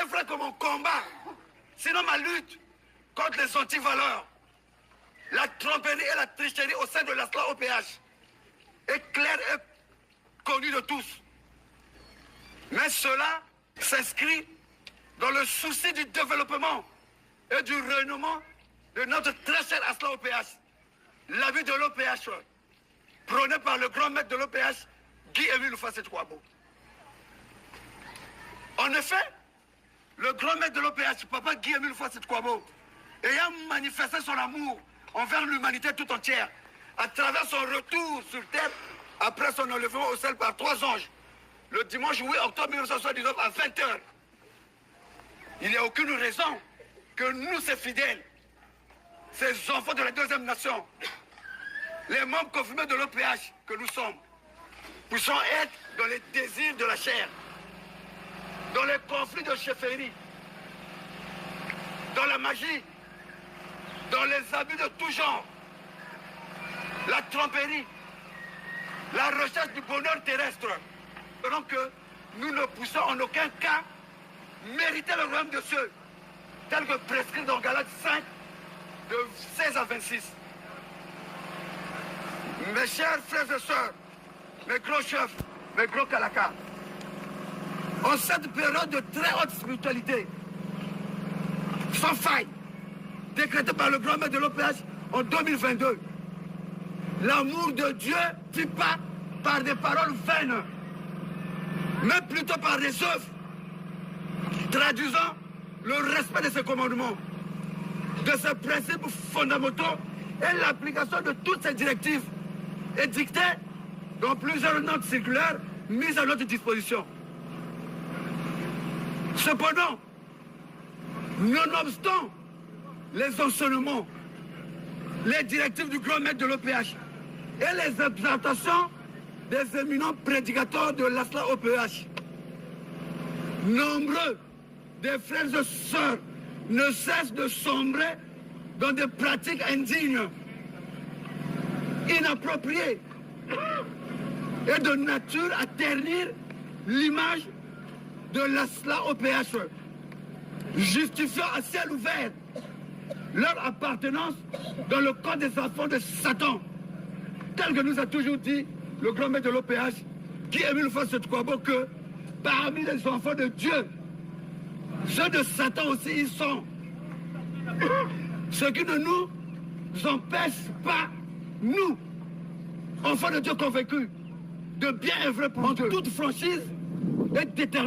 est vrai que mon combat, sinon ma lutte contre les antivaleurs, la tromperie et la tricherie au sein de l'ASLA OPH est claire et connue de tous. Mais cela s'inscrit dans le souci du développement et du renommement de notre très cher ASLA OPH, l'abus de l'OPH prôné par le grand maître de l'OPH, Guy-Émile Houphouët-Boigny. En effet, le grand maître de l'OPH, papa Guy-Émile Houphouët-Boigny, ayant manifesté son amour envers l'humanité tout entière, à travers son retour sur terre, après son enlèvement au ciel par 3 anges, le dimanche 8 octobre 1979 à 20h, il n'y a aucune raison que nous, ces fidèles, ces enfants de la deuxième nation, les membres confirmés de l'OPH que nous sommes, puissions être dans les désirs de la chair, dans les conflits de chefferie, dans la magie, dans les abus de tout genre, la tromperie, la recherche du bonheur terrestre. Donc que nous ne puissions en aucun cas mériter le royaume de cieux, tel que prescrit dans Galates 5, de 16 à 26. Mes chers frères et sœurs, mes gros chefs, mes gros calakas, en cette période de très haute spiritualité, sans faille, décrétée par le grand maître de l'OPH en 2022, l'amour de Dieu ne vit pas par des paroles vaines, mais plutôt par des œuvres, traduisant le respect de ses commandements, de ses principes fondamentaux et l'application de toutes ces directives édictées dans plusieurs notes circulaires mises à notre disposition. Cependant, nonobstant les enseignements, les directives du grand maître de l'OPH et les exhortations des éminents prédicateurs de l'ASLA OPH, nombreux des frères et sœurs ne cessent de sombrer dans des pratiques indignes, inappropriées et de nature à ternir l'image de l'ASLA OPH, justifiant à ciel ouvert leur appartenance dans le corps des enfants de Satan, tel que nous a toujours dit le grand maître de l'OPH, Guy-Émile Houphouët-Boigny, que parmi les enfants de Dieu, ceux de Satan aussi ils sont. Ce qui ne nous empêche pas, nous, enfants de Dieu convaincus, de bien œuvrer pour Dieu, toute franchise et détermination.